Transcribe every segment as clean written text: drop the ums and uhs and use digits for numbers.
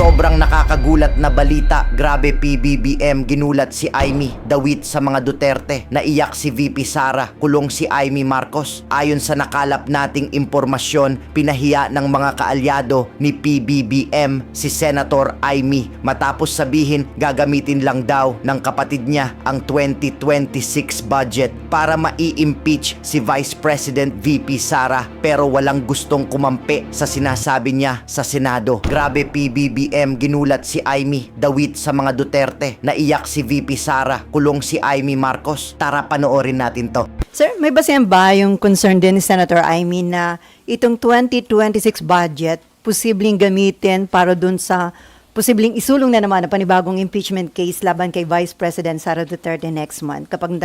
Sobrang nakakagulat na balita. Grabe, PBBM, ginulat si Amy Dawit sa mga Duterte. Naiyak si VP Sara, kulong si Amy Marcos. Ayon sa nakalap nating impormasyon, pinahiya ng mga kaalyado ni PBBM si Senator Amy matapos sabihin gagamitin lang daw ng kapatid niya ang 2026 budget para mai-impeach si Vice President VP Sara, pero walang gustong kumampi sa sinasabi niya sa Senado. Grabe, PBBM, ginulat si Amy Dawit sa mga Duterte. Naiyak si VP Sara, kulong si Amy Marcos. Tara, panoorin natin to. Sir, may basehan ba yung concern din ni Senator Amy na itong 2026 budget posibleng gamitin para dun sa posibleng isulong na naman na panibagong impeachment case laban kay Vice President Sara Duterte next month kapag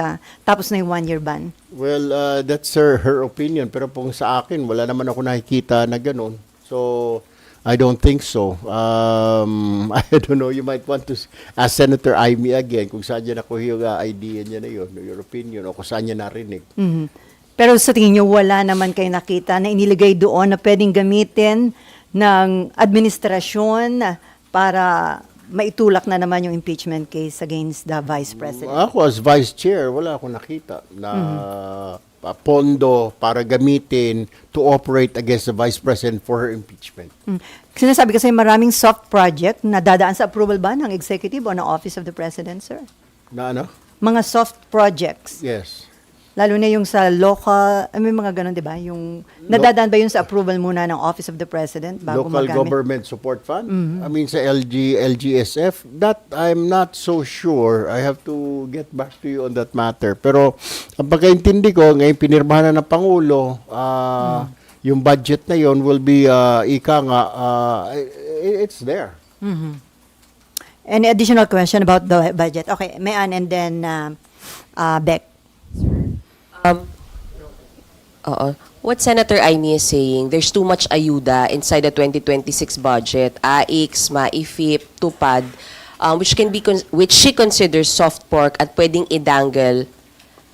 tapos na yung one-year ban? Well, that's her opinion. Pero kung sa akin, wala naman ako nakikita na ganun. So, I don't think so. I don't know, you might want to ask Senator Amy again kung saan niya nakuha yung idea niya na yun, your opinion, o kung saan niya narinig. Mhm. Pero sa tingin niyo, wala naman kayo nakita na inilagay doon na pwedeng gamitin ng administrasyon para maitulak na naman yung impeachment case against the Vice President? Ako as Vice Chair, wala akong nakita na pondo para gamitin to operate against the Vice President for her impeachment. Sinasabi kasi maraming soft project na dadaan sa approval ba ng executive o ng Office of the President, sir? Na ano? Mga soft projects. Yes. Lalo na yung sa local, may mga ganun, di ba? Yung, nadadaan ba yun sa approval muna ng Office of the President bago Local magamit? Government Support Fund? I mean sa LGSF, that I'm not so sure. I have to get back to you on that matter. Pero ang pagkaintindi ko, ngayon pinirmahan na ng Pangulo, yung budget na yon will be, it's there. Any additional question about the budget? Okay, Mayan and then Beck. What Senator Amy is saying, there's too much ayuda inside the 2026 budget, AIX, MAIFIP, TUPAD, which she considers soft pork at pwedeng idangle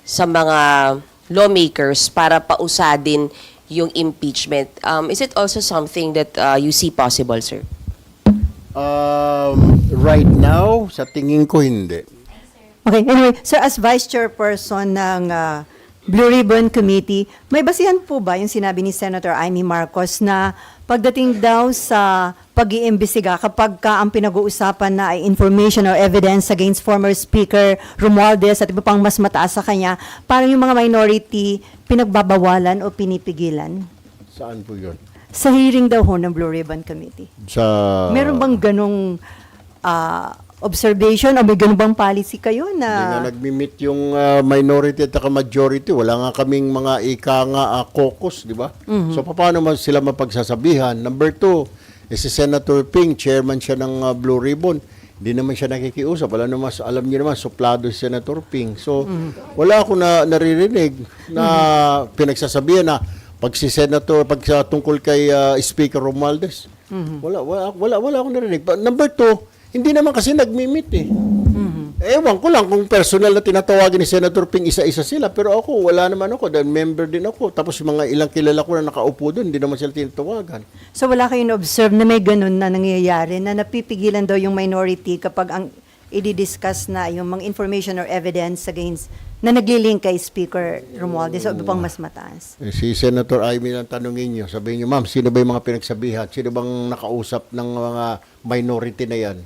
sa mga lawmakers para pausadin yung impeachment. Is it also something that you see possible, sir? Right now, sa tingin ko hindi. Okay, anyway, sir, as Vice Chairperson ng Blue Ribbon Committee, may basihan po ba yung sinabi ni Senator Amy Marcos na pagdating daw sa pag-iimbestiga kapag ka ang pinag-uusapan na ay information or evidence against former Speaker Romualdez at iba pang mas mataas sa kanya, parang yung mga minority pinagbabawalan o pinipigilan? Saan po yun? Sa hearing daw ho ng Blue Ribbon Committee. Meron bang ganong observation o may ganun bang policy kayo Hindi na... nga nagmi-meet yung minority at saka majority. Wala nga kaming mga caucus, di ba? So, paano sila mapagsasabihan? Number 2, si Senator Ping, chairman siya ng Blue Ribbon. Hindi naman siya nakikiusap. Alam niyo naman, suplado si Senator Ping. So, wala ako naririnig na pinagsasabihan na pag tungkol kay Speaker Romualdez. Wala akong narinig. Number 2, hindi naman kasi nagmi-meet eh. Ewan ko lang kung personal na tinatawagin ni Senator Ping, isa-isa sila. Pero ako, wala naman ako. Dahil member din ako. Tapos mga ilang kilala ko na nakaupo doon, hindi naman sila tinatawagan. So wala kayong observe na may ganun na nangyayari na napipigilan daw yung minority kapag ang i-discuss na yung mga information or evidence against na naglilink kay Speaker Romualdez o iba pang mas mataas? Si Senator Amy lang tanungin niyo. Sabihin niyo, ma'am, sino ba yung mga pinagsabihan? Sino bang nakausap ng mga minority na yan?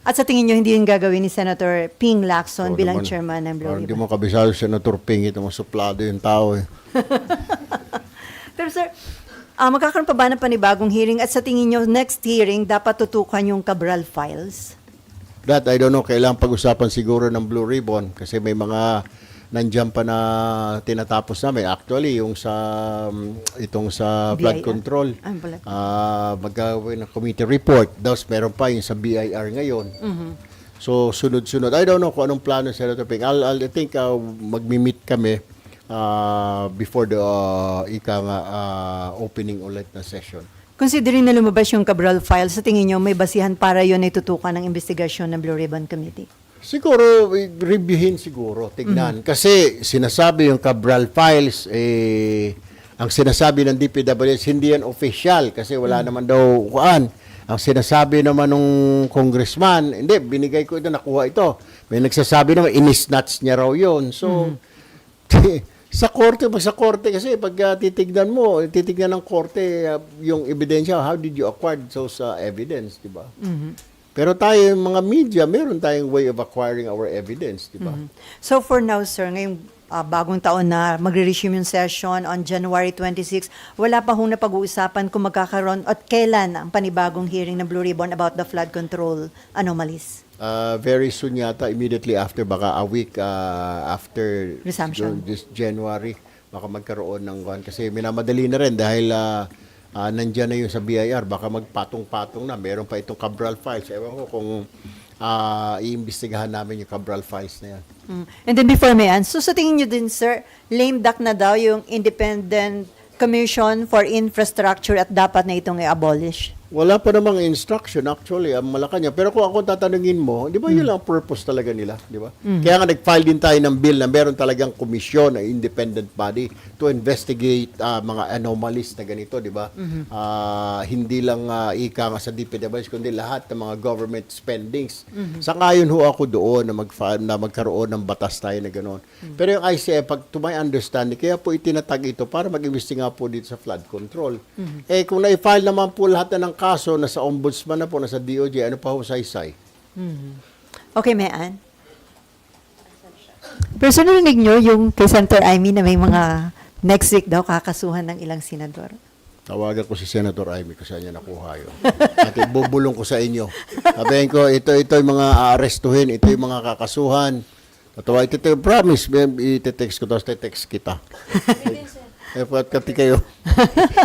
At sa tingin nyo, hindi yung gagawin ni Senator Ping Lacson bilang naman, chairman ng Blue Hindi Ribbon? mo kabisado Senator Ping, ito suplado yung tao eh. Pero sir, magkakaroon pa ba ng panibagong hearing? At sa tingin nyo, next hearing, dapat tutukan yung Cabral files? That, I don't know, kailangan pag-usapan siguro ng Blue Ribbon kasi may mga nandiyan pa na tinatapos namin. Actually, yung itong sa flood BIR. control, magagawin ng committee report. Tapos meron pa yung sa BIR ngayon. So, sunod-sunod. I don't know kung anong plano sa Senator Ping. I think magmi-meet kami before the opening ulit na session. Considering na lumabas yung Cabral files, sa tingin nyo, may basihan para yun ay tutukan ng investigasyon ng Blue Ribbon Committee? Siguro, reviewin siguro, tignan. Kasi sinasabi yung Cabral files, ang sinasabi ng DPWH, hindi yan official kasi wala naman daw kuan. Ang sinasabi naman nung congressman, hindi, binigay ko ito, nakuha ito. May nagsasabi naman, inisnatch niya raw yun. So, sa korte kasi pag titignan ng korte yung ebidensya, how did you acquire those evidence, di ba? Pero tayo, yung mga media, meron tayong way of acquiring our evidence, di ba? So for now, sir, ngayong bagong taon na magre-resume yung session on January 26, wala pa hong napag-uusapan kung magkakaroon at kailan ang panibagong hearing ng Blue Ribbon about the flood control anomalies? Very soon yata, immediately after, baka a week after Resumption. this January, baka magkaroon ng kasi minamadali na rin dahil nandyan na yung sa BIR, baka magpatong-patong na. Meron pa itong Cabral Files. Ewan ko kung iimbestigahan namin yung Cabral Files na yan. And then before may end, so sa tingin nyo din, sir, lame duck na daw yung Independent Commission for Infrastructure at dapat na itong i-abolish? Wala pa namang instruction actually ang Malacanang. Pero kung ako tatanungin mo, di ba yun lang ang purpose talaga nila, di ba? Kaya nga nag-file din tayo ng bill na meron talagang komisyon na independent body to investigate mga anomalies na ganito, di ba? Hindi lang ika nga sa DPWH kundi lahat ng mga government spendings. Sangayon ho ako doon na magkaroon ng batas tayo na ganoon. Pero yung ICF, pag to my understanding, kaya po itinatag ito para mag-imbestiga po dito sa flood control. Eh kung na-file naman po lahat na ng kaso nasa ombudsman na po, nasa DOJ, ano pa ho saysay? Okay, may end. Pero so narinig nyo yung kay Senator Amy na may mga next week daw kakasuhan ng ilang senador. Tawagan ko si Senator Amy kung saan niya nakuha yun. At ibubulong ko sa inyo. Sabihin ko, ito yung mga aarestuhin, ito yung mga kakasuhan. Ito yung promise, iti-text ko, tapos iti-text kita. Pati kayo.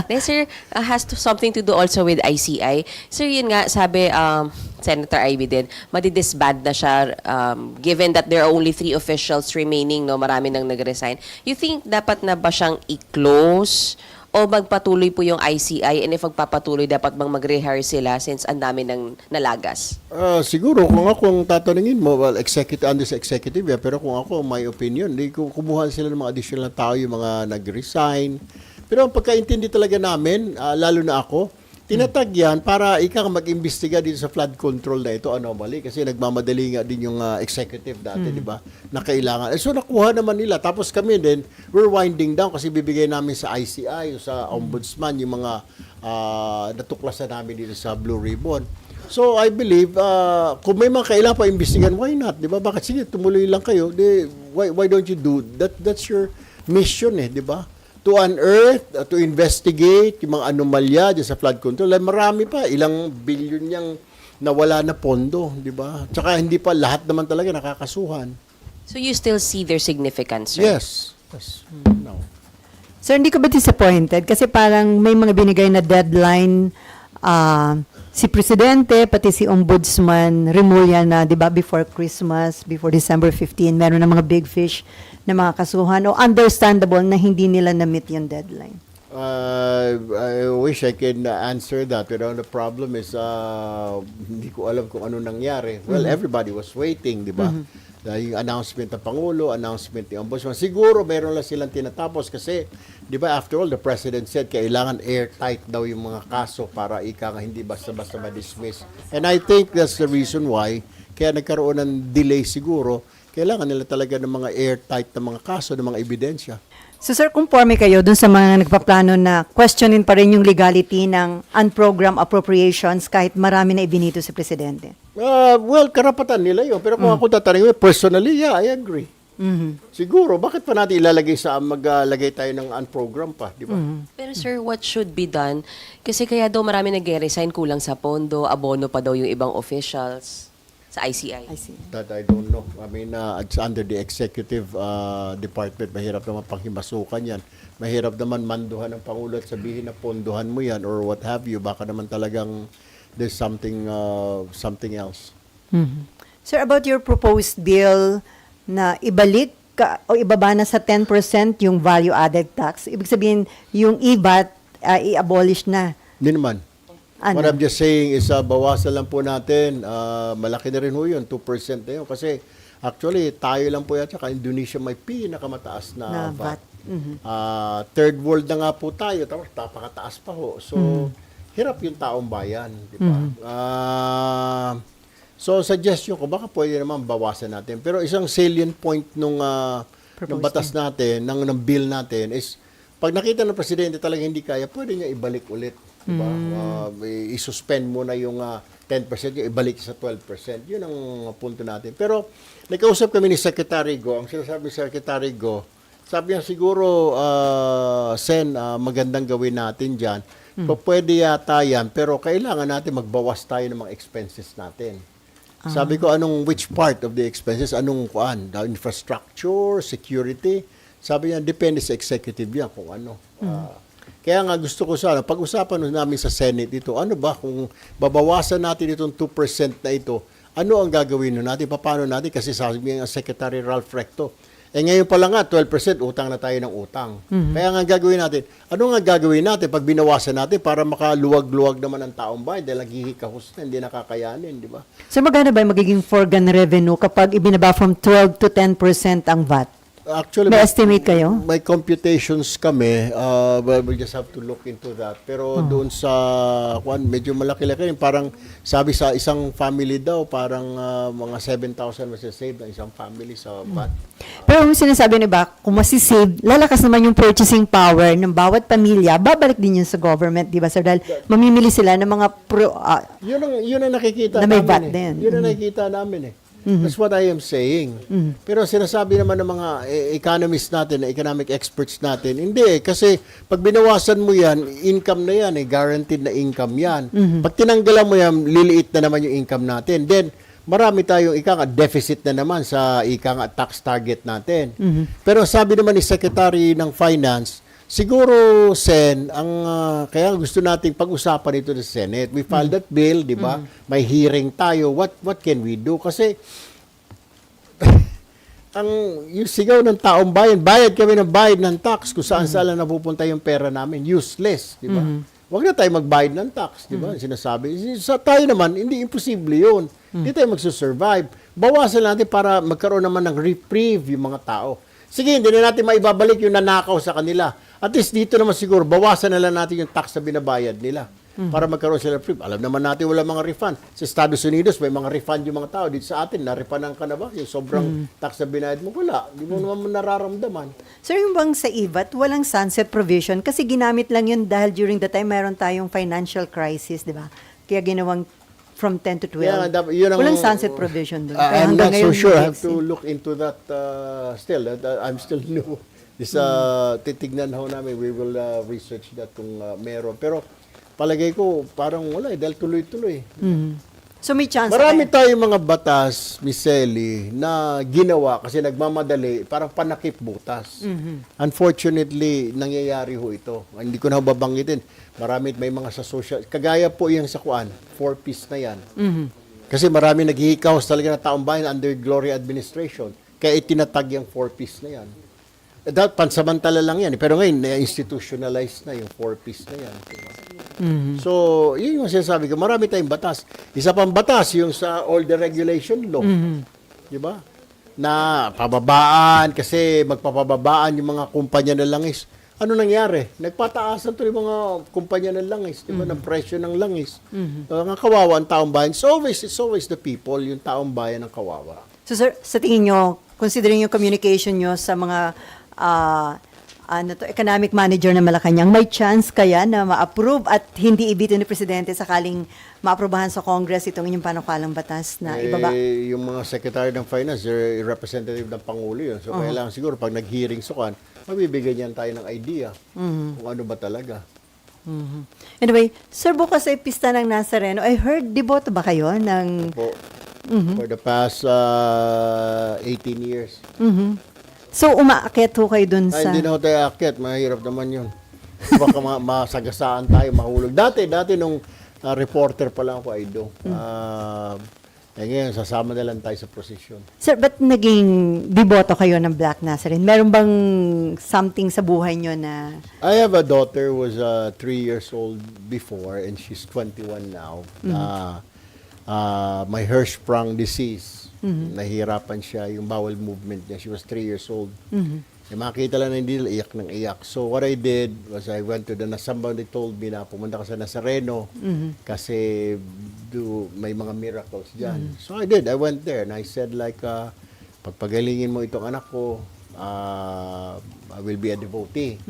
Then, sir, has something to do also with ICI. Sir, yun nga, sabi Senator Ivy din, madidisband na siya given that there are only 3 officials remaining, no, marami nang nag-resign. You think dapat na ba siyang i-close o magpatuloy po yung ICI, and if magpapatuloy, dapat bang mag-rehire sila since ang dami ng nalagas? Siguro, kung akong tatanungin mo, well, under sa executive, pero kung ako, my opinion, kumuha sila ng mga additional tao, yung mga nag-resign. Pero ang pagkaintindi talaga namin, lalo na ako, tinatag yan para ika mag-imbestiga dito sa flood control na ito, anomaly, kasi nagmamadali nga din yung executive dati, di ba, na kailangan. So, nakuha naman nila. Tapos kami din, we're winding down kasi bibigay namin sa ICI, o sa ombudsman, yung mga natuklasan namin dito sa Blue Ribbon. So, I believe, kung may mga kailangan pa imbestigan, why not? Di ba? Bakit sige, tumuloy lang kayo. Why don't you do that? That's your mission, di ba? To unearth, to investigate yung mga anomalya dyan sa flood control. Marami pa, ilang bilyon niyang nawala na pondo, di ba? Tsaka hindi pa lahat naman talaga nakakasuhan. So you still see their significance, sir? Yes. No. Sir, hindi ka ba disappointed? Kasi parang may mga binigay na deadline si Presidente, pati si Ombudsman Remulla na, di ba, before Christmas, before December 15, meron na mga big fish na mga kasuhan o understandable na hindi nila na-meet yung deadline? I wish I can answer that. Pero the problem is, hindi ko alam kung ano nangyari. Well, everybody was waiting, di ba? Yung announcement ng Pangulo, announcement ng Ombudsman. Siguro, meron lang silang tinatapos kasi, di ba, after all, the President said, kailangan airtight daw yung mga kaso para ika nga hindi basta-basta ma-dismiss. And I think that's the reason why, kaya nagkaroon ng delay siguro, kailangan nila talaga ng mga airtight na mga kaso, ng mga ebidensya. So sir, conforme kayo dun sa mga nagpaplano na questionin pa rin yung legality ng unprogrammed appropriations kahit marami na ibinito si Presidente? Well, karapatan nila yun. Pero kung ako tatanungin, personally, yeah, I agree. Siguro, bakit pa natin ilalagay maglagay tayo ng unprogram pa, di ba? Pero sir, what should be done? Kasi kaya daw marami nag-resign, kulang sa pondo, abono pa daw yung ibang officials sa ICI. I see. That I don't know. I mean, it's under the executive department. Mahirap naman panghimasukan yan. Mahirap naman manduhan ng Pangulo at sabihin na ponduhan mo yan or what have you. Baka naman talagang there's something else. Sir, about your proposed bill na ibalik o ibaba na sa 10% yung value-added tax, ibig sabihin yung EVAT i-abolish na. Hindi naman. Ano? What I'm just saying is bawasan lang po natin. Malaki na rin ho yun, 2% na yun. Kasi actually, tayo lang po yan. Tsaka Indonesia may pinakamataas na VAT. Third world na nga po tayo. Tapos napakataas pa ho. So, hirap yung taong bayan, di ba? So suggestion ko, baka pwede naman bawasan natin. Pero isang salient point ng batas natin, ng bill natin is, pag nakita ng presidente talaga hindi kaya, pwede niya ibalik ulit. Diba? I-suspend muna yung 10%, yung ibalik sa 12%. Yun ang punto natin. Pero, nakausap kami ni Secretary Go. Ang sinasabi ni Secretary Go, sabi niya siguro, Sen, magandang gawin natin dyan. Pwede yata yan, pero kailangan natin magbawas tayo ng mga expenses natin. Sabi ko, which part of the expenses? Anong kuan? The infrastructure, security? Sabi niya, depende sa executive yan kung ano. Kaya nga gusto ko sana, pag-usapan namin sa Senate ito, ano ba kung babawasan natin itong 2% na ito, ano ang gagawin natin? Paano natin? Kasi sabi ng Secretary Ralph Recto, ngayon pa lang nga, 12% utang na tayo ng utang. Kaya nga gagawin natin, ano nga gagawin natin pag binawasan natin para makaluwag-luwag naman ang taong bayan dahil naghihikahos na, hindi nakakayanin, di ba? So magkano ba yung magiging foregone revenue kapag ibinaba from 12 to 10% ang VAT? Actually, May estimate kayo? May computations kami. We'll just have to look into that. Pero doon sa, medyo malaki-laki. Parang sabi sa isang family daw, parang mga 7,000 masasave ng isang family sa VAT. Pero yung sinasabi ni Bak, kung masisave, lalakas naman yung purchasing power ng bawat pamilya, babalik din yun sa government, di ba sir? Dahil mamimili sila ng mga Yun ang nakikita na may namin. VAT din. Yun ang nakikita namin That's what I am saying. Pero sinasabi naman ng mga economists natin, economic experts natin, hindi kasi pag binawasan mo yan, income na yan, guaranteed na income yan. Pag tinanggalan mo yan, liliit na naman yung income natin. Then, marami tayong deficit na naman sa tax target natin. Pero sabi naman ni Secretary ng Finance, siguro, Sen, kaya gusto nating pag-usapan ito sa Senate. We filed that bill, di ba? May hearing tayo. What can we do? Kasi, yung sigaw ng taong bayan, bayad kami ng bayad ng tax kung saan-saan lang napupunta yung pera namin. Useless, di ba? Huwag na tayo magbayad ng tax, di ba? Sinasabi. Sa tayo naman, hindi imposible yun. Hindi tayo magsusurvive. Bawasan natin para magkaroon naman ng reprieve yung mga tao. Sige, hindi na natin maibabalik yung nanakaw sa kanila. At least dito naman siguro, bawasan na lang natin yung tax na binabayad nila para magkaroon sila free. Alam naman natin wala mga refund. Sa Estados Unidos, may mga refund yung mga tao. Dito sa atin, na-refundan ka na ba? Yung sobrang tax na binayad mo, wala. Hindi mo naman nararamdaman. Sir, yung bang sa IVAT, walang sunset provision? Kasi ginamit lang yun dahil during the time mayroon tayong financial crisis, di ba? Kaya ginawang from 10 to 12. Yun ang, walang sunset provision doon. I'm not so sure. I have may to look into that still. I'm still new. Titignan ho namin. We will research that kung meron. Pero palagay ko, parang wala dahil tuloy-tuloy. So may chance. Marami tayong mga batas, Miss Ellie, na ginawa kasi nagmamadali, parang panakip butas. Unfortunately, nangyayari ho ito. Hindi ko na babanggitin. May mga sa social, kagaya po yung sa kuan, 4-piece na yan. Kasi marami naghihikaos talaga na taong bayan under Gloria administration. Kaya itinatag yung 4-piece na yan. Dapat pansamantala lang yan. Pero ngayon, na-institutionalize na yung 4-piece na yan. So, yun yung sinasabi ko. Marami tayong batas. Isa pang batas, yung sa all the regulation law. Di ba? Na pababaan, kasi magpapababaan yung mga kumpanya ng langis. Ano nangyari? Nagpataasan to yung mga kumpanya ng langis. Di ba? Ng presyo ng langis. Ang kawawa ang taong bayan. It's always the people, yung taong bayan ang kawawa. So sir, sa tingin nyo, considering yung communication nyo sa mga economic manager ng Malacanang, may chance kaya na ma-approve at hindi ibito ni Presidente sakaling ma-aprobahan sa Congress itong inyong panukalang batas na ibaba? Yung mga Secretary ng Finance, representative ng Pangulo yun. So, kailangan siguro pag nag-hearing sukan, mabibigyan niyan tayo ng idea kung ano ba talaga. Anyway, sir, bukas ay pista ng Nazareno. I heard, deboto ba kayo ng... For the past 18 years. So, umaakyat ho kayo dun sa... Hindi na ako tayo aakyat. Mahirap naman yun. Baka masagasaan tayo, mahulog. Dati nung reporter pa lang ako, Aido. Ngayon, sasama na lang tayo sa prosesyon. Sir, ba't naging deboto kayo ng Black Nazarene? Meron bang something sa buhay nyo na... I have a daughter who was 3 years old before and she's 21 now. May Hirschsprung disease. Nahihirapan siya, yung bowel movement niya. She was 3 years old. makita lang na hindi nila iyak ng iyak. So what I did was I went to somebody told me na pumunta ka sa Nazareno kasi may mga miracles dyan. So I did. I went there and I said like, pagpagalingin mo itong anak ko, I will be a devotee.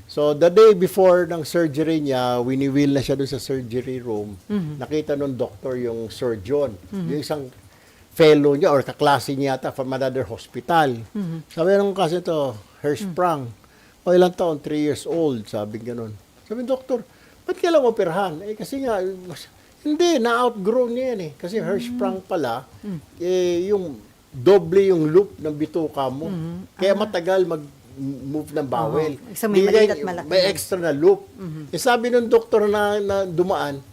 So the day before ng surgery niya, winiwil na siya doon sa surgery room. Nakita nung doctor yung surgeon. Yung isang fellow niya or kaklase niya yata from another hospital. Sabi nung kasi ito, Hirschsprung. O ilang taon? 3 years old. Sabi gano'n. Sabi, doktor, ba't kailang operahan? Eh kasi nga, hindi, na-outgrown niya yan eh. Kasi Hirschsprung pala, yung doble yung loop ng bituka mo. Kaya matagal mag-move ng bowel. So may Hindi maliit yan- at malaki. May extra na loop. Eh sabi nung doktor na dumaan,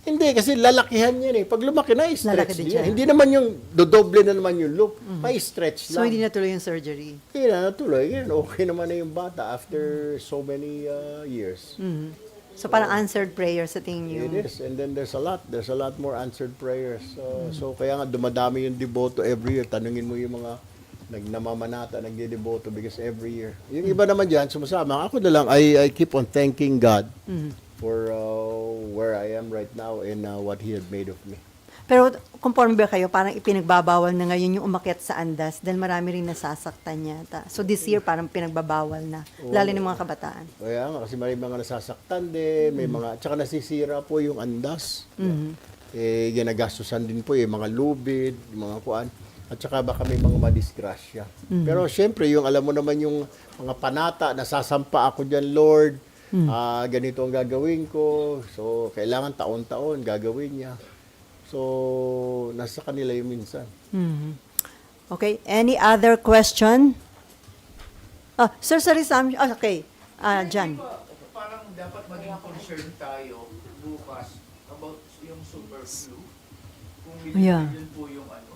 hindi, kasi lalakihan yan eh. Pag lumaki na, Lalaki i-stretch din niya. siya. Hindi naman yung dodoble na naman yung loop. May stretch So, lang. hindi natuloy yung surgery. Hindi na natuloy. Yan, okay naman na yung bata after so many years. So, parang answered prayer sa tingin niyo. It is. And then there's a lot more answered prayers. So kaya nga dumadami yung deboto every year. Tanungin mo yung mga namamanata, nagdedeboto because every year. Yung iba naman dyan, sumasama. Ako na lang, I keep on thanking God for where I am right now and what He had made of me. Pero conforme ba kayo, parang ipinagbabawal na ngayon yung umakyat sa andas dahil marami rin nasasaktan yata. So this year parang pinagbabawal na, lalo ng mga kabataan. Kaya nga, kasi may mga nasasaktan din, may mga, tsaka nasisira po yung andas. Eh, ginagastusan din po yung mga lubid, yung mga kuan. At saka baka may mga madisgrasya. Pero syempre, yung alam mo naman yung mga panata, nasasampa ako dyan, Lord, ganito ang gagawin ko. So, kailangan taon-taon gagawin niya. So, nasa kanila yung minsan. Okay, any other question? Sir, sa resumption, okay, Jan. Parang dapat maging concern tayo bukas about yung super flu. Kung Yeah. yun po yung ano.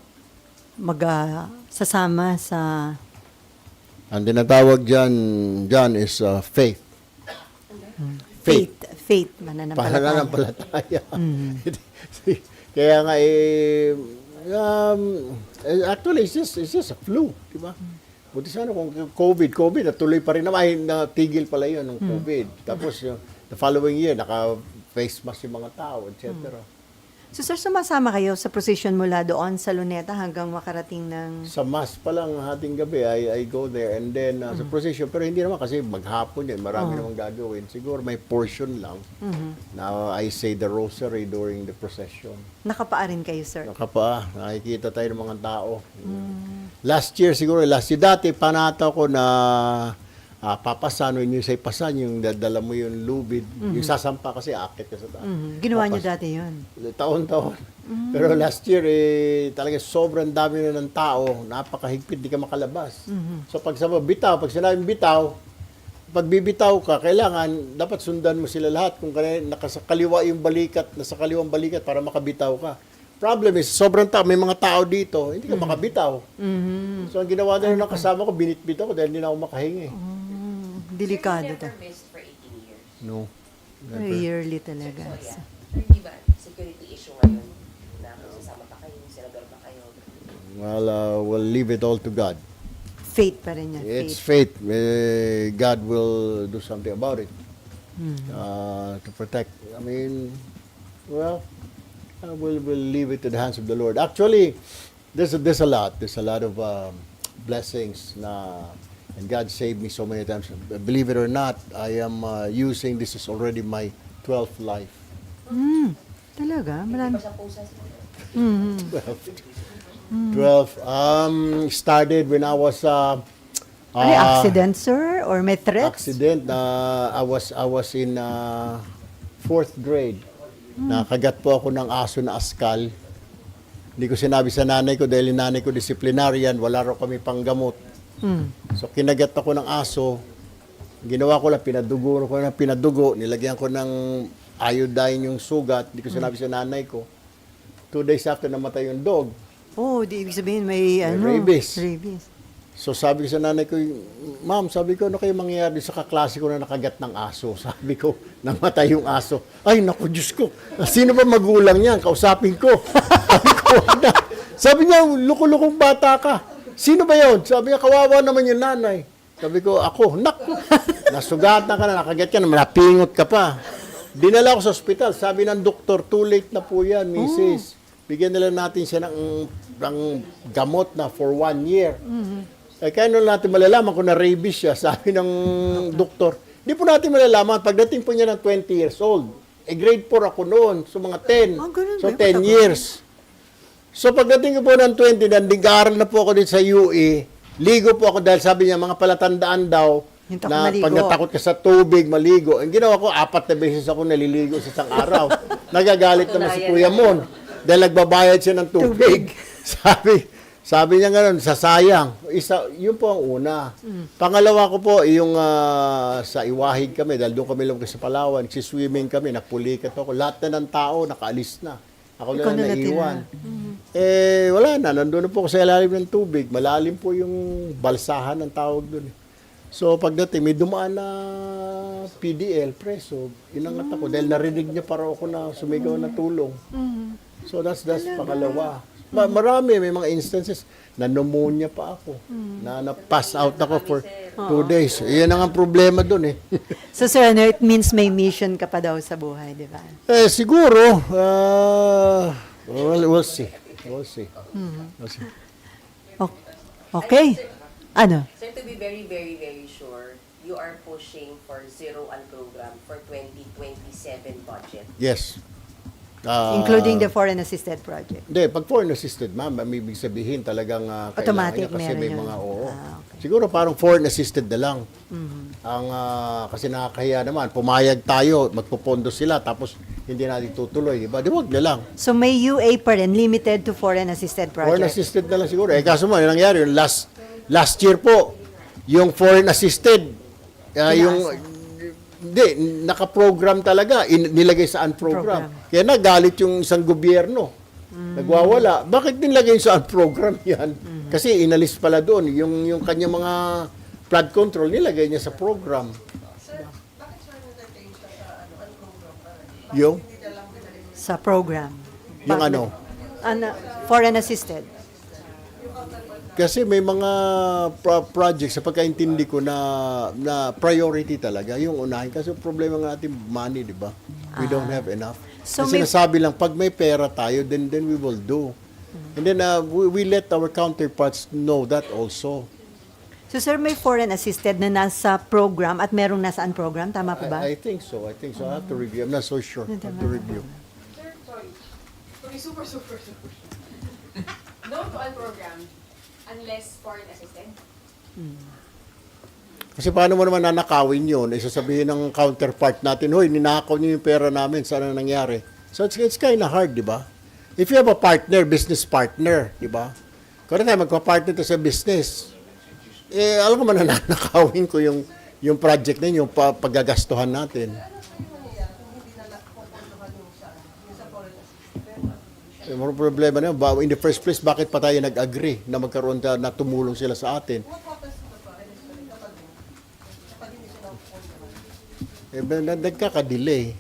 Sasama sa... Ang tinatawag dyan is faith. Faith, mananampalataya. Pananampalataya. Kaya nga actually it's just a flu, di ba? Buti sana kung COVID natuloy pa rin naman, ay natigil pala yun ng COVID. Tapos the following year naka-face mask yung mga tao, etc. So, sir, sumasama kayo sa procession mula doon sa Luneta hanggang makarating ng... Sa mass pa lang hating gabi, I go there and then sa procession, pero hindi naman kasi maghapon yun, marami namang gagawin. Siguro may portion lang na I say the rosary during the procession. Nakapaa rin kayo, sir. Nakapa, nakikita tayo ng mga tao. Last year, dati panata ko na papasan, yung sa ipasan, yung dadala mo yung lubid, yung sasampa kasi akit ka sa taas. Ginawa niyo dati yun. Taon-taon. Pero last year, talaga sobrang dami na ng tao, napakahigpit, di ka makalabas. So pag sinabing bitaw, pag bibitaw ka, kailangan, dapat sundan mo sila lahat. Kung nasa kaliwang balikat para makabitaw ka. Problem is, sobrang tao, may mga tao dito, hindi ka makabitaw. So ang ginawa na ng kasama ko, binitbit ako dahil hindi na ako makahingi. Delikado to. missed for 18 years. No. Yearly talaga. So, yeah. Hindi ba security issue ngayon na kung sasama pa kayo, sinagal pa kayo? Well, we'll leave it all to God. Faith pa rin yan. It's Faith. faith. God will do something about it to protect. I mean, well, we'll leave it to the hands of the Lord. Actually, there's a lot of blessings and God saved me so many times. Believe it or not, I am using this is already my 12th life. Talaga? Marami. 12. Started when I was Ano yung accident, sir? Or may threats? accident. I was in 4th grade. Nakagat po ako ng aso na askal. Hindi ko sinabi sa nanay ko dahil yung nanay ko disciplinarian, wala raw kami panggamot. So kinagat ako ng aso. Ginawa ko lang, pinadugo, nilagyan ko ng iodine yung sugat. Hindi ko sinabi sa nanay ko. 2 days after namatay yung dog. Oh, di ibig sabihin may rabies. Rabies. So sabi ko sa nanay ko, Ma'am, sabi ko, ano kayo mangyayari sa kaklase ko na nakagat ng aso? Sabi ko, namatay yung aso. Ay, naku, Diyos ko. Sino ba magulang niyan? Kausapin ko. Sabi ko, na. Sabi niya, luko-lukong bata ka. Sino ba yun? Sabi niya, kawawa naman yung nanay. Sabi ko, ako, naku, nasugatan ka na, nakagat ka na, napingot ka pa. Dinala ko sa ospital. Sabi ng doktor, too late na po yan, Mrs. Bigyan nila natin siya ng gamot na for 1 year. Eh, kaya nung natin malalaman kung na rabies siya, sabi ng doktor, di po natin malalaman, pagdating po niya ng 20 years old, eh grade 4 ako noon, so mga 10. Ganun So ba? 10 years. So pagdating ko po ng 20, nag-aaral na po ako dito sa UE, ligo po ako dahil sabi niya, mga palatandaan daw, Yung takot na maligo. pag natakot ka sa tubig, maligo. Ang ginawa ko, 4 na beses ako naliligo sa isang araw. Nagagalit naman si Kuya Mon. Dahil nagbabayad siya ng tubig. Sabi niya gano'n, sasayang. Yun po ang una. Pangalawa ko po, yung sa Iwahig kami, dahil doon kami lumaki sa Palawan, swimming kami, napulikat ako. Lahat na ng tao, nakaalis na. Ako Ikaw na na naiwan. Eh, wala na. Nandun na po ako sa ilalim ng tubig. Malalim po yung balsahan ng tawag doon. So, pagdating, may dumaan na PDL, preso. Inangat ako dahil narinig niya para ako na sumigaw na tulong. So, that's pangalawa. Marami, may mga instances na pneumonia pa ako. Na pass out ako for 2 days. Iyan ang problema doon eh. So, sir, ano, it means may mission ka pa daw sa buhay, di ba? Eh, siguro, we'll see. We'll see. We'll see. Okay. Ano? Sir, to be very, very, very sure, you are pushing for zero on program for 2027 budget. Yes. Including the foreign assisted project. Hindi, pag foreign assisted, ma'am, may ibig sabihin talagang Automatic kailangan niya kasi meron may yun. mga oo. Okay. Siguro parang foreign assisted na lang. Ang kasi nakakahiya naman, pumayag tayo, magpopondo sila tapos hindi natin tutuloy, di ba? Di wag na lang. So, may UA pa rin, limited to foreign assisted project. Foreign assisted na lang siguro. Eh kaso mo, yung nangyari, yung last year po, yung foreign assisted, hindi, naka-program talaga, nilagay sa unprogram. Program. Kaya nagalit yung isang gobyerno. Nagwawala. Bakit nilagay sa unprogram yan? Kasi inalis pala doon. Yung kanyang mga flood control, nilagay niya sa program. Yung? Sa program. Yung ano? Foreign assisted. Kasi may mga projects sa pagkaintindi ko na priority talaga yung unahin kasi problema ng ating money, di ba? We don't have enough. So Kasi may- sinasabi lang pag may pera tayo then we will do. And then we let our counterparts know that also. So, sir, may foreign assisted na nasa program at merong nasa unprogram. Tama po ba? I think so. I think so. I have to review. I'm not so sure. I have to review. Super. No to all program unless foreign assisted. Kasi paano mo naman nanakawin yun? Sasabihin ng counterpart natin, hoy, ninakaw niyo yung pera namin. Saan ang nangyari? So it's kind of hard, di ba? If you have a partner, business partner, di ba? Kung tayo magpa-partner to sa business, eh, alam ko man nanakawin ko yung project na yun, yung paggagastuhan natin. Eh, mga problema na yun. In the first place, bakit pa tayo nag-agree na magkaroon na tumulong sila sa atin? Eh, nagkaka-delay,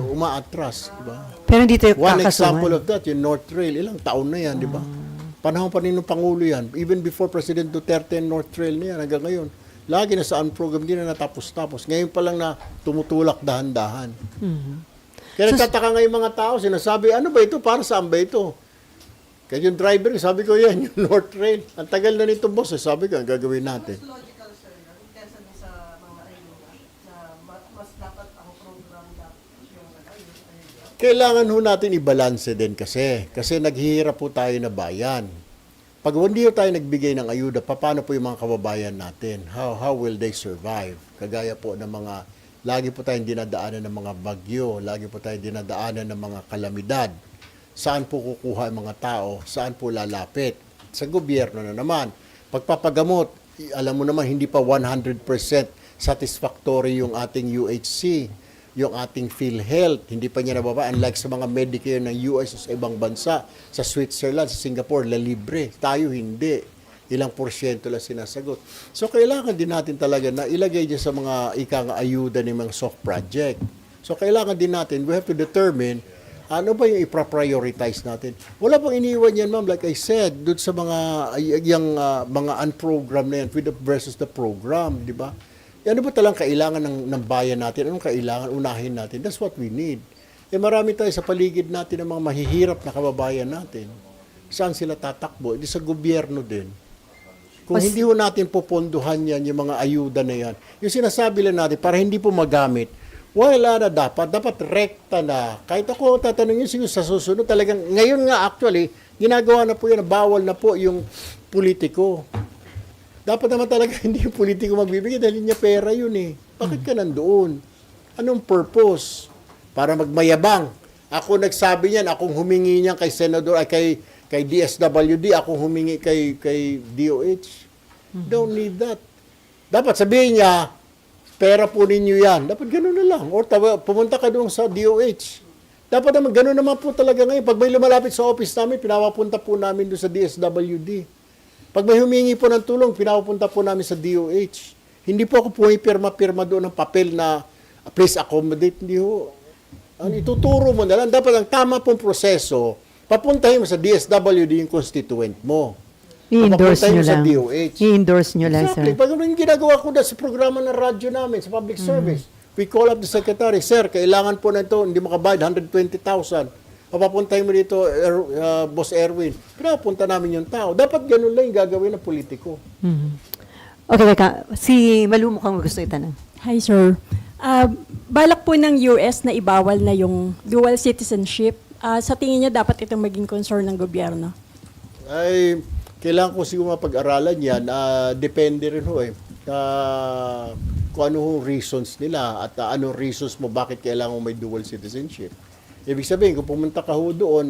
umaatras, di ba? Pero hindi tayo One kakasuhan. example of that, yung North Trail, ilang taon na yan, di ba? Panahon pa rin ng Pangulo yan. Even before President Duterte and North Trail na yan, hanggang ngayon. Lagi na sa program, hindi na natapos-tapos. Ngayon pa lang na tumutulak dahan-dahan. Kaya nagtataka nga yung mga tao, sinasabi, ano ba ito? Para saan ba ito? Kaya yung driver, sabi ko yan, yung North Trail. Ang tagal na nito, boss. Sabi ko, ang gagawin natin. Logical, sir, no? Intensa din sa mga ayuda na mas dapat ang program na yung ayuda. Kailangan ho natin i-balance din kasi. Kasi naghihirap po tayo na bayan. Pag hindi ho tayo nagbigay ng ayuda, paano po yung mga kababayan natin? How will they survive? Kagaya po ng mga, lagi po tayong dinadaanan ng mga bagyo, lagi po tayong dinadaanan ng mga kalamidad. Saan po kukuha ang mga tao? Saan po lalapit? Sa gobyerno na naman. Pagpapagamot, alam mo naman, hindi pa 100% satisfactory yung ating UHC, yung ating PhilHealth, hindi pa niya nababa. Unlike sa mga Medicare ng US o sa ibang bansa, sa Switzerland, sa Singapore, libre. Tayo hindi. Ilang porsyento lang sinasagot. So, kailangan din natin talaga na ilagay dyan sa mga ikang ayuda ng mga soft project. So, kailangan din natin, we have to determine Ano ba yung ipa-prioritize natin? Wala pang iniwan yan, ma'am. Like I said, doon sa mga unprogram na yan, with the versus the program, di ba? Ano ba talang kailangan ng bayan natin? Anong kailangan unahin natin? That's what we need. Marami tayo sa paligid natin ng mga mahihirap na kababayan natin. Saan sila tatakbo? Hindi sa gobyerno din. Kung hindi ho natin popondohan yan, yung mga ayuda na yan, yung sinasabi lang natin, para hindi po magamit, wala na dapat rekta na. Kahit ako tatanungin siguro sa susunod, talagang, ngayon nga actually, ginagawa na po yan, bawal na po yung politiko. Dapat naman talaga hindi yung politiko magbibigay dahil niya pera yun eh. Bakit ka nandoon? Anong purpose? Para magmayabang. Ako nagsabi niyan, akong humingi niyan kay Senador, kay DSWD, akong humingi kay DOH. Don't need that. Dapat sabihin niya, pera po ninyo yan. Dapat gano'n na lang. Or pumunta ka doon sa DOH. Dapat naman, gano'n naman po talaga ngayon. Pag may lumalapit sa office namin, pinapapunta po namin doon sa DSWD. Pag may humingi po ng tulong, pinapapunta po namin sa DOH. Hindi po ako pumipirma-pirma doon ng papel na please accommodate. Hindi ho. Ang ituturo mo na lang. Dapat ang tama pong proseso, papuntahin mo sa DSWD yung constituent mo. I-endorse Papuntahin nyo mo sa lang. DOH. I-endorse nyo lang, Exactly. sir. Pag yung ginagawa ko na sa programa ng radyo namin, sa public service, we call up the secretary, sir, kailangan po na ito, hindi makabayad, 120,000. Papapuntahin mo dito, Boss Erwin. Pinapunta namin yung tao. Dapat ganun lang yung gagawin ng politiko. Okay, teka. Si Malu mukhang gusto itanong. Hi, sir. Balak po ng US na ibawal na yung dual citizenship. Sa tingin niyo, dapat itong maging concern ng gobyerno? Ay, kailangan ko siguro mapag-aralan yan. Depende rin ho eh. Kung ano ho reasons nila at anong reasons mo bakit kailangan mo may dual citizenship. Ibig sabihin, kung pumunta ka ho doon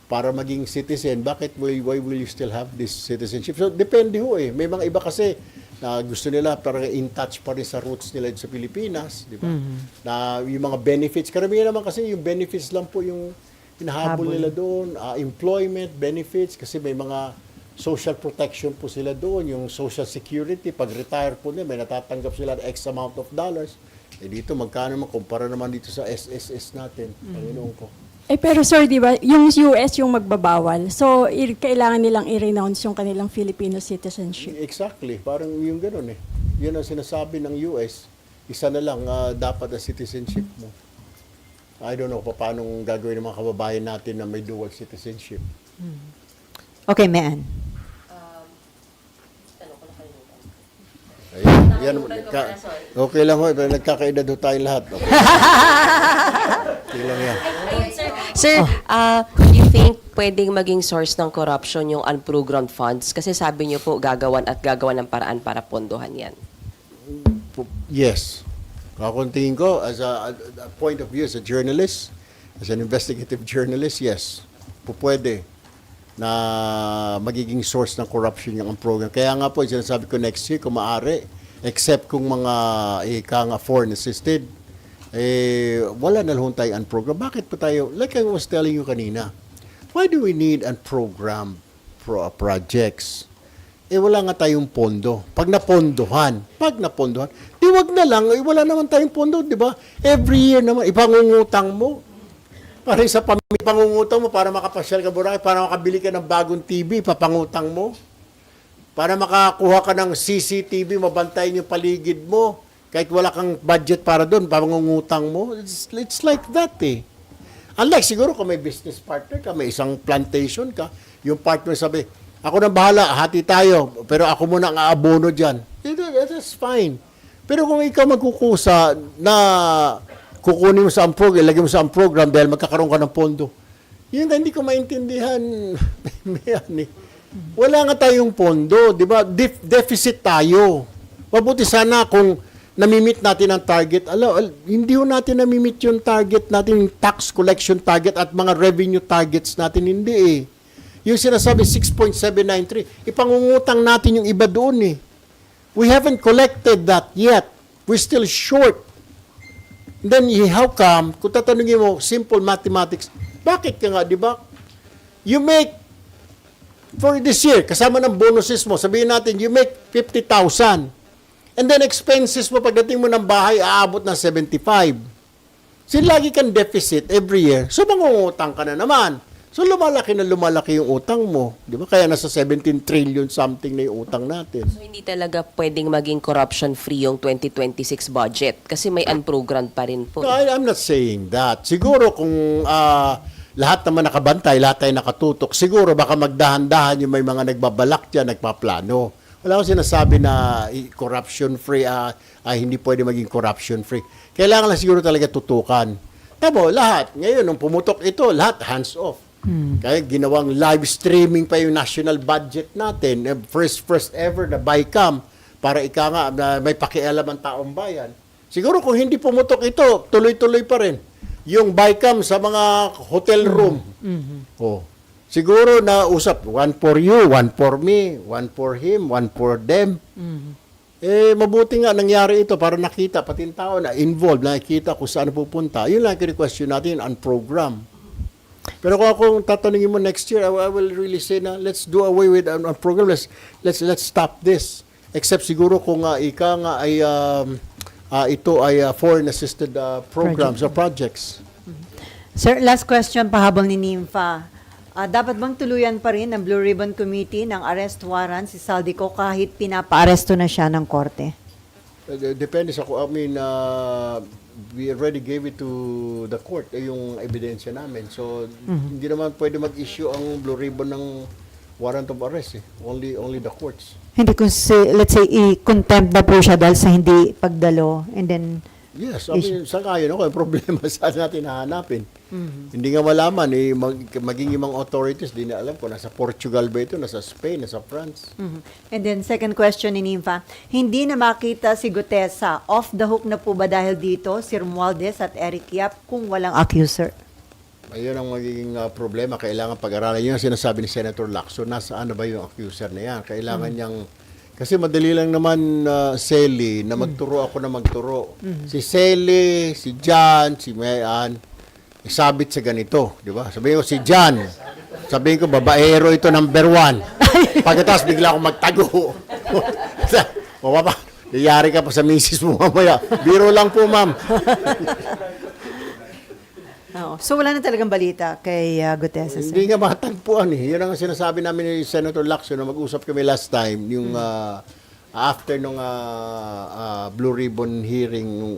para maging citizen, why will you still have this citizenship? So, depende ho eh. May mga iba kasi na gusto nila parang in touch pa rin sa roots nila sa Pilipinas, di ba? Na yung mga benefits, karamihan naman kasi yung benefits lang po yung hinahabol nila doon, employment, benefits, kasi may mga social protection po sila doon, yung social security, pag retire po nila, may natatanggap sila X amount of dollars. Dito, magkano naman, kumpara naman dito sa SSS natin, Panginoon ko. Pero sir, di ba, yung US yung magbabawal. So, kailangan nilang i-renounce yung kanilang Filipino citizenship. Exactly, parang yung gano'n eh. Yun ang sinasabi ng US, isa na lang dapat ang citizenship mo. I don't know paano gagawin ng mga kababayan natin na may dual citizenship. Okay, Mean. Yan, okay lang ho, pero nagkakaedad ho tayong lahat. Okay, okay lang yan. Sir, you think pwedeng maging source ng corruption yung unprogrammed funds? Kasi sabi niyo po, gagawan ng paraan para pondohan yan. Yes. Ako tingin ko, as a point of view, as a journalist, as an investigative journalist, yes. Pwede na magiging source ng corruption yung program. Kaya nga po, sinasabi ko next year, kung maaari, except kung mga foreign assisted, wala na lang tayong unprogram. Bakit pa tayo, like I was telling you kanina, why do we need unprogrammed projects? Wala nga tayong pondo. Pag napondohan, di wag na lang, wala naman tayong pondo, di ba? Every year naman, ipangungutang mo. Para sa pangungutang mo, para makapasyal ka Boracay, para makabili ka ng bagong TV, papangutang mo. Para makakuha ka ng CCTV, mabantayan yung paligid mo. Kahit wala kang budget para doon, pangungutang mo. It's like that eh. Unlike siguro kung may business partner ka, may isang plantation ka, yung partner sabi, ako na bahala, hati tayo, pero ako muna ang aabono dyan. That's fine. Pero kung ikaw magkukusa na kukunin mo sa program, ilagay mo sa program dahil magkakaroon ka ng pondo, yun hindi ko maintindihan. Wala nga tayong pondo, di ba? Deficit tayo. Mabuti sana kung namimit natin ang target. Hindi ho natin namimit yung target natin, yung tax collection target at mga revenue targets natin, hindi eh. Yung sinasabi 6.793, ipangungutang natin yung iba doon eh. We haven't collected that yet. We're still short. And then, how come, kung tatanungin mo, simple mathematics, bakit ka nga, di ba? You make, for this year, kasama ng bonuses mo, sabihin natin, you make 50,000. And then expenses mo, pagdating mo ng bahay, aabot ng 75. Sin lagi kang deficit every year, so mangungutang ka na naman. So lumalaki na lumalaki yung utang mo. Di ba? Kaya nasa 17 trillion something na yung utang natin. So, hindi talaga pwedeng maging corruption-free yung 2026 budget kasi may unprogrammed pa rin po. No, I'm not saying that. Siguro kung lahat naman nakabantay, lahat tayo nakatutok, siguro baka magdahan-dahan yung may mga nagbabalak dyan, nagpaplano. Wala akong sinasabi na corruption-free, hindi pwede maging corruption-free. Kailangan lang siguro talaga tutukan. Tamo, lahat. Ngayon, nung pumutok ito, lahat hands-off. Kaya ginawang live streaming pa yung national budget natin. First ever na BICAM para ika nga na may pakialam ang taong bayan. Siguro kung hindi pumutok ito, tuloy-tuloy pa rin. Yung BICAM sa mga hotel room. Oh. Siguro na usap, one for you, one for me, one for him, one for them. Mabuti nga nangyari ito para nakita, pati yung tao na involved, nakikita kung saan pupunta. Yun lang question natin, on-program. Pero kung akong tatanungin mo next year, I will really say na let's do away with on program. Let's stop this. Except siguro kung ika nga ay ito ay foreign assisted programs or projects. Sir, last question pahabol ni Nympha. Dapat bang tuluyan pa rin ng Blue Ribbon Committee ng arrest warrant si Saldico kahit pinapaaresto na siya ng korte? Depende sa I mean, we already gave it to the court, yung ebidensya namin. So, hindi naman pwede mag-issue ang Blue Ribbon ng warrant of arrest. Only the courts. Hindi kung let's say i-contempt na po siya dahil sa hindi pagdalo and then Yes, I mean, sangayon ako, yung problema saan natin hahanapin. Hindi nga malaman, maging mga authorities, di na alam ko, nasa Portugal ba ito, nasa Spain, nasa France. And then second question ni Nympha, hindi na makita si Gutesa, off the hook na po ba dahil dito si Romualdez at Eric Yap kung walang accuser? Ayun ang magiging problema, kailangan pag-aralan. Yun ang sinasabi ni Senator Lacson, nasaan na ba yung accuser na yan? Kailangan niyang, kasi madali lang naman, Sally, na magturo ako na magturo. Si Sally, si John, si Mayan, isabit sa ganito, di ba? Sabihin ko, si John, sabihin ko, babaero ito number 1. Pagkatapos bigla akong magtago. Yayari ka pa sa misis mo mamaya. Biro lang po, ma'am. So wala na talagang balita kay Gutesa, sir? Hindi nga matagpuan eh. Yun ang sinasabi namin ni Senator Lacson na mag-usap kami last time, yung after nung Blue Ribbon hearing nung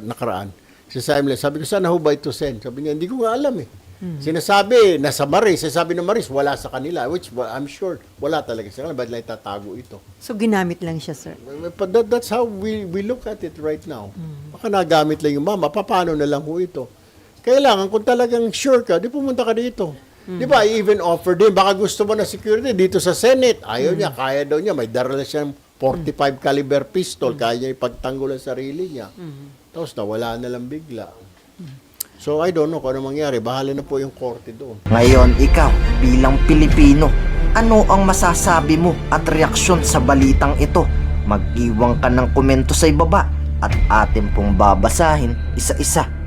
nakaraan. Sabi ko, saan na ho ba ito, Sen? Sabi niya, hindi ko nga alam eh. Sinasabi, nasa Maris. Sinasabi ng Maris, wala sa kanila. Which I'm sure, wala talaga sa kanila. Ba't lang itatago ito? So ginamit lang siya, sir? But that's how we look at it right now. Baka nagamit lang yung mama. Paano na lang ho ito? Kailangan, kung talagang sure ka, di pumunta ka dito. Di ba, I even offer din, baka gusto mo na security dito sa Senate. Ayaw niya, kaya daw niya, may darala siyang 45 caliber pistol, kaya niya ipagtanggol ang sarili niya. Tapos nawala na lang bigla. So, I don't know kung ano mangyari. Bahala na po yung korte doon. Ngayon, ikaw, bilang Pilipino, ano ang masasabi mo at reaksyon sa balitang ito? Mag-iwan ka ng komento sa ibaba at atin pong babasahin isa-isa.